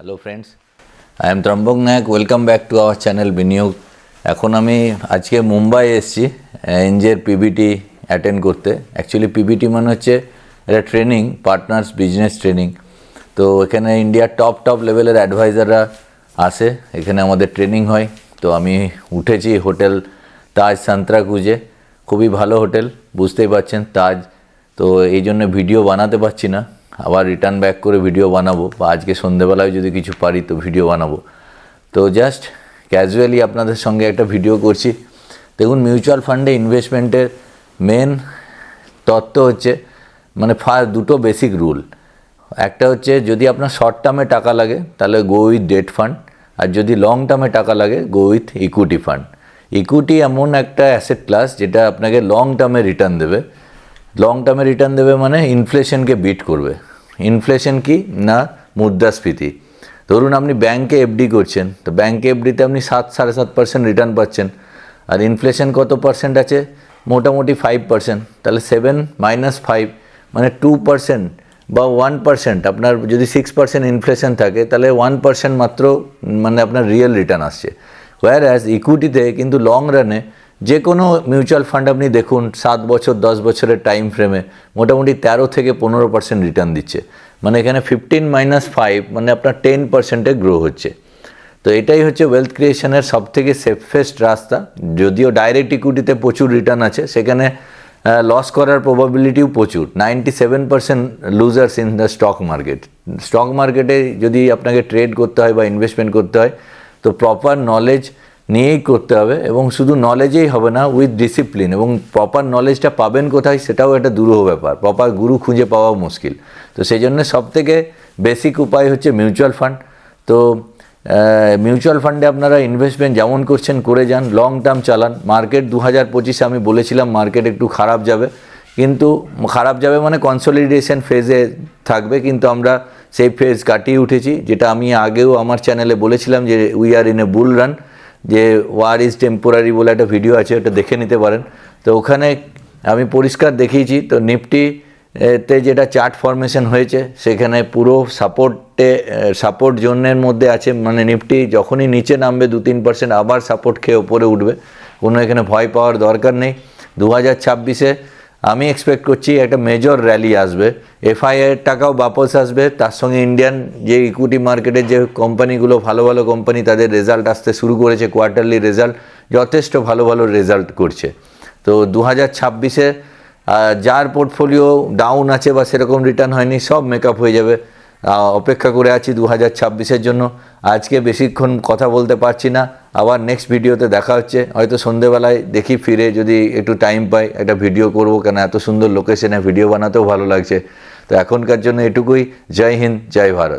Hello friends, I am Trambak Nayak. Welcome back to our channel Biniyog. এখন আমি আজকে মুম্বাই এসেছি এনজের পিবিটি অ্যাটেন্ড করতে। অ্যাকচুয়ালি পিবিটি মানে হচ্ছে এটা ট্রেনিং, পার্টনার্স বিজনেস ট্রেনিং। তো এখানে ইন্ডিয়ার টপ লেভেলের অ্যাডভাইজাররা আসে, এখানে আমাদের ট্রেনিং হয়। তো আমি উঠেছি হোটেল তাজ সান্ত্রাকুজে, খুবই ভালো হোটেল, বুঝতেই পারছেন তাজ। তো এই জন্য ভিডিও বানাতে পারছি না, আবার রিটার্ন ব্যাক করে ভিডিও বানাবো, বা আজকে সন্ধেবেলায় যদি কিছু পারি তো ভিডিও বানাবো। তো জাস্ট ক্যাজুয়ালি আপনাদের সঙ্গে একটা ভিডিও করছি। দেখুন, মিউচুয়াল ফান্ডে ইনভেস্টমেন্টের মেন তত্ত্ব হচ্ছে মানে দুটো বেসিক রুল। একটা হচ্ছে যদি আপনার শর্ট টার্মে টাকা লাগে তাহলে গো উইথ ডেট ফান্ড, আর যদি লং টার্মে টাকা লাগে go with equity fund. Equity এমন একটা অ্যাসেট ক্লাস যেটা আপনাকে লং টার্মে রিটার্ন দেবে। লং টার্মে রিটার্ন দেবে মানে ইনফ্লেশনকে বিট করবে। ইনফ্লেশন কি না, মুদ্রাস্ফীতি। ধরুন আপনি ব্যাংকে এফডি করছেন, তো ব্যাংকে এফডিতে আপনি 7-7.5% রিটার্ন পাচ্ছেন, আর ইনফ্লেশন কত পার্সেন্ট আছে? মোটামুটি 5%। তাহলে 7 - 5 মানে 2% বা 1%। আপনার যদি 6% ইনফ্লেশন থাকে তাহলে 1% মাত্র মানে আপনার রিয়েল রিটার্ন আসছে। হোয়ার অ্যাজ ইকুইটিতে কিন্তু লং রানে যে কোনো মিউচুয়াল ফান্ড আপনি দেখুন 7 বছর 10 বছরের টাইম ফ্রেমে মোটামুটি 13 থেকে 15% রিটার্ন দিচ্ছে। মানে এখানে 15 - 5 মানে আপনার 10%-এ গ্রো হচ্ছে। তো এটাই হচ্ছে ওয়েলথ ক্রিয়েশনের সবথেকে সেফেস্ট রাস্তা। যদিও ডাইরেক্ট ইকুইটিতে প্রচুর রিটার্ন আছে, সেখানে লস করার প্রবাবিলিটিও প্রচুর। 97% losers in the stock market. Stock মার্কেটে যদি আপনাকে ট্রেড করতে হয় বা ইনভেস্টমেন্ট করতে হয় তো প্রপার নলেজ নিয়েই করতে হবে, এবং শুধু নলেজেই হবে না, উইথ ডিসিপ্লিন। এবং প্রপার নলেজটা পাবেন কোথায় সেটাও একটা দুরূহ ব্যাপার, প্রপার গুরু খুঁজে পাওয়াও মুশকিল। তো সেই জন্য সবথেকে বেসিক উপায় হচ্ছে মিউচুয়াল ফান্ড। তো মিউচুয়াল ফান্ডে আপনারা ইনভেস্টমেন্ট যেমন করছেন করে যান, লং টার্ম চালান। মার্কেট 2025-এ আমি বলেছিলাম মার্কেট একটু খারাপ যাবে, কিন্তু খারাপ যাবে মানে কনসলিডেশন ফেজে থাকবে, কিন্তু আমরা সেই ফেজ কাটিয়ে উঠেছি। যেটা আমি আগেও আমার চ্যানেলে বলেছিলাম যে we are in a bull run, যে ওয়ার ইজ টেম্পোরারি বলে একটা ভিডিও আছে, ওটা দেখে নিতে পারেন। তো ওখানে আমি পরিষ্কার দেখিয়েছি। তো নিফটিতে যেটা চার্ট ফরমেশন হয়েছে সেখানে পুরো সাপোর্ট জোনের মধ্যে আছে। মানে নিফটি যখনই নিচে নামবে 2-3% আবার সাপোর্ট খেয়ে ওপরে উঠবে, কোনো এখানে ভয় পাওয়ার দরকার নেই। 2026-এ আমি এক্সপেক্ট করছি একটা মেজর র্যালি আসবে, এফআইআইয়ের টাকাও বাপস আসবে, তার সঙ্গে ইন্ডিয়ান যে ইকুইটি মার্কেটের যে কোম্পানিগুলো ভালো ভালো কোম্পানি তাদের রেজাল্ট আসতে শুরু করেছে, কোয়ার্টারলি রেজাল্ট যথেষ্ট ভালো ভালো রেজাল্ট করছে। তো 2026-এ যার পোর্টফোলিও ডাউন আছে বা সেরকম রিটার্ন হয়নি সব মেকআপ হয়ে যাবে। অপেক্ষা করে আছি 2026-এর জন্য। আজকে বেশিক্ষণ কথা বলতে পারছি না, আবার নেক্সট ভিডিওতে দেখা হচ্ছে। হয়তো সন্ধেবেলায় দেখি ফিরে যদি একটু টাইম পাই একটা ভিডিও করব, কেন এত সুন্দর লোকেশনে ভিডিও বানাতেও ভালো লাগছে। তো এখনকার জন্য এটুকুই। জয় হিন্দ, জয় ভারত।